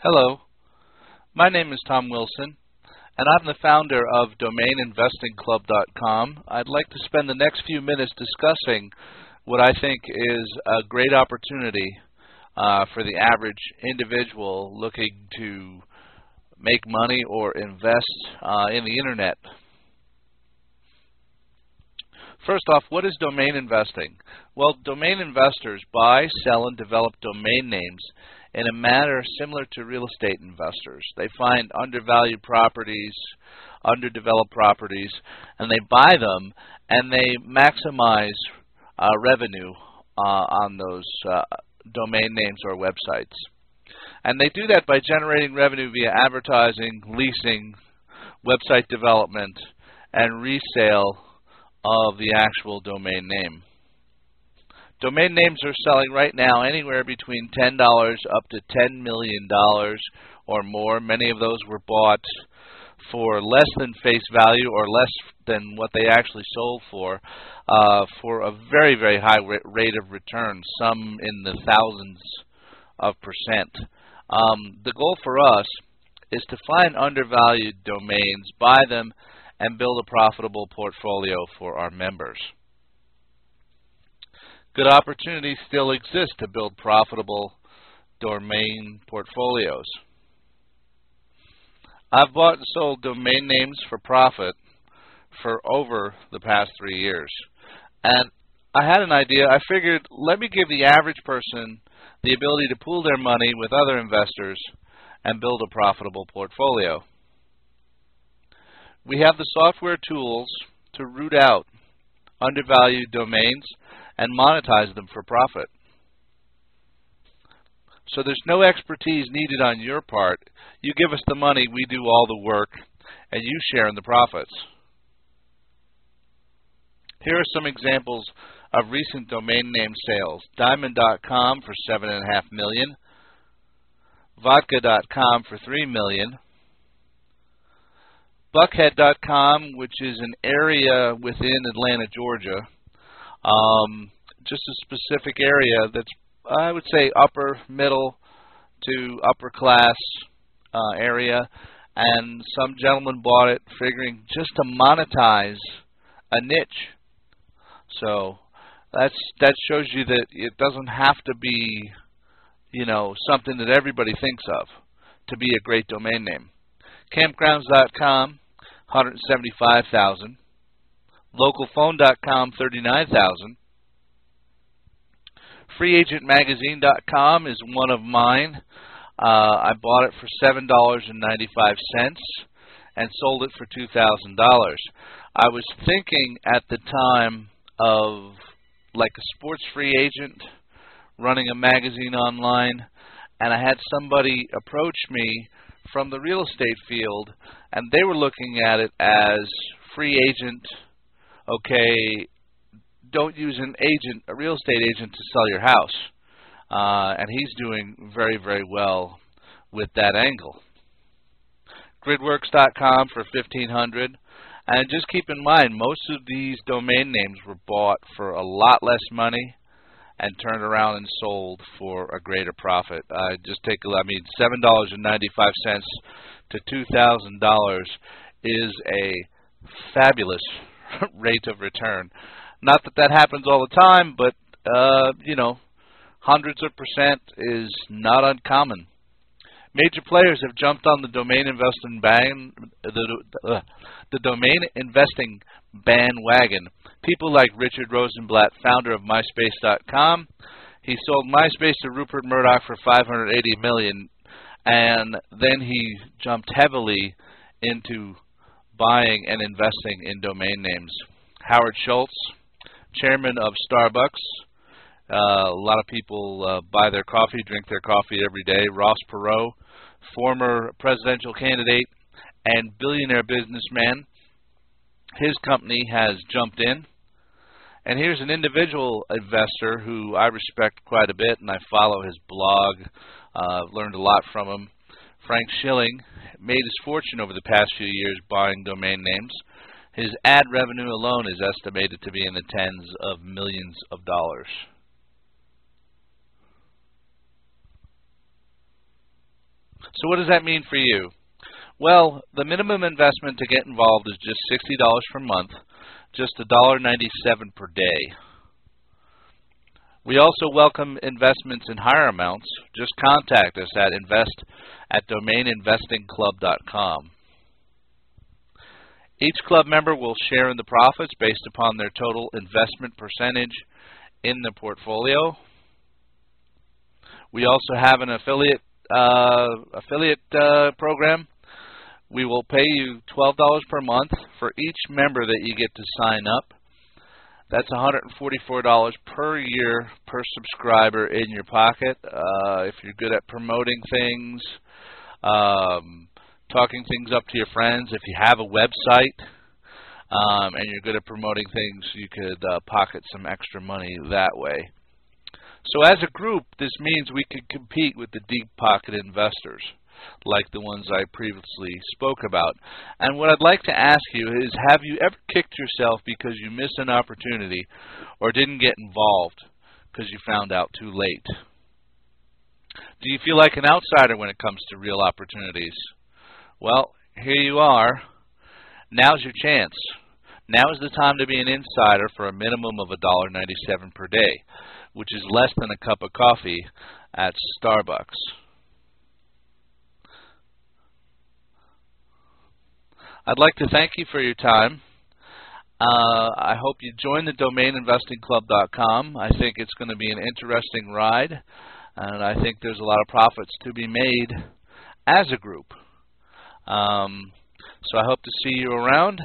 Hello, my name is Tom Wilson, and I'm the founder of DomainInvestingClub.com. I'd like to spend the next few minutes discussing what I think is a great opportunity for the average individual looking to make money or invest in the Internet. First off, what is domain investing? Well, domain investors buy, sell, and develop domain names in a manner similar to real estate investors. They find undervalued properties, underdeveloped properties, and they buy them, and they maximize revenue on those domain names or websites. And they do that by generating revenue via advertising, leasing, website development, and resale of the actual domain name. Domain names are selling right now anywhere between $10 up to $10 million or more. Many of those were bought for less than face value or less than what they actually sold for a very, very high rate of return, some in the thousands of percent. The goal for us is to find undervalued domains, buy them, and build a profitable portfolio for our members. Good opportunities still exist to build profitable domain portfolios. I've bought and sold domain names for profit for over the past 3 years. And I had an idea. I figured, let me give the average person the ability to pool their money with other investors and build a profitable portfolio. We have the software tools to root out undervalued domains and monetize them for profit. So there's no expertise needed on your part. You give us the money, we do all the work, and you share in the profits. Here are some examples of recent domain name sales. Diamond.com for $7.5 million, Vodka.com for $3 million, Buckhead.com, which is an area within Atlanta, Georgia, just a specific area that's, I would say, upper middle to upper class area, and some gentleman bought it figuring just to monetize a niche. So that shows you that it doesn't have to be, something that everybody thinks of to be a great domain name. Campgrounds.com, $175,000. Localphone.com, $39,000. FreeAgentMagazine.com is one of mine. I bought it for $7.95 and sold it for $2,000. I was thinking at the time of like a sports free agent running a magazine online, and I had somebody approach me from the real estate field, and they were looking at it as free agent. Okay, don't use an agent, a real estate agent, to sell your house. And he's doing very, very well with that angle. Gridworks.com for $1,500. And just keep in mind, most of these domain names were bought for a lot less money and turned around and sold for a greater profit. Just take a look. I mean, $7.95 to $2,000 is a fabulous rate of return. Not that that happens all the time, but hundreds of percent is not uncommon. Major players have jumped on the domain investing bandwagon. People like Richard Rosenblatt, founder of MySpace.com. He sold MySpace to Rupert Murdoch for $580 million, and then he jumped heavily into buying and investing in domain names. Howard Schultz, chairman of Starbucks. A lot of people buy their coffee, drink their coffee every day. Ross Perot, former presidential candidate and billionaire businessman. His company has jumped in. And here's an individual investor who I respect quite a bit, and I follow his blog. I've learned a lot from him. Frank Schilling made his fortune over the past few years buying domain names. His ad revenue alone is estimated to be in the tens of millions of dollars. So what does that mean for you? Well, the minimum investment to get involved is just $60 per month, just $1.97 per day. We also welcome investments in higher amounts. Just contact us at invest@domaininvestingclub.com. Each club member will share in the profits based upon their total investment percentage in the portfolio. We also have an affiliate program. We will pay you $12 per month for each member that you get to sign up. That's $144 per year per subscriber in your pocket. If you're good at promoting things, talking things up to your friends, if you have a website and you're good at promoting things, you could pocket some extra money that way. So as a group, this means we could compete with the deep-pocket investors, like the ones I previously spoke about. And what I'd like to ask you is, have you ever kicked yourself because you missed an opportunity or didn't get involved because you found out too late? Do you feel like an outsider when it comes to real opportunities? Well, here you are. Now's your chance. Now is the time to be an insider for a minimum of $1.97 per day, which is less than a cup of coffee at Starbucks. I'd like to thank you for your time. I hope you join the DomainInvestingClub.com. I think it's going to be an interesting ride, and I think there's a lot of profits to be made as a group. So I hope to see you around.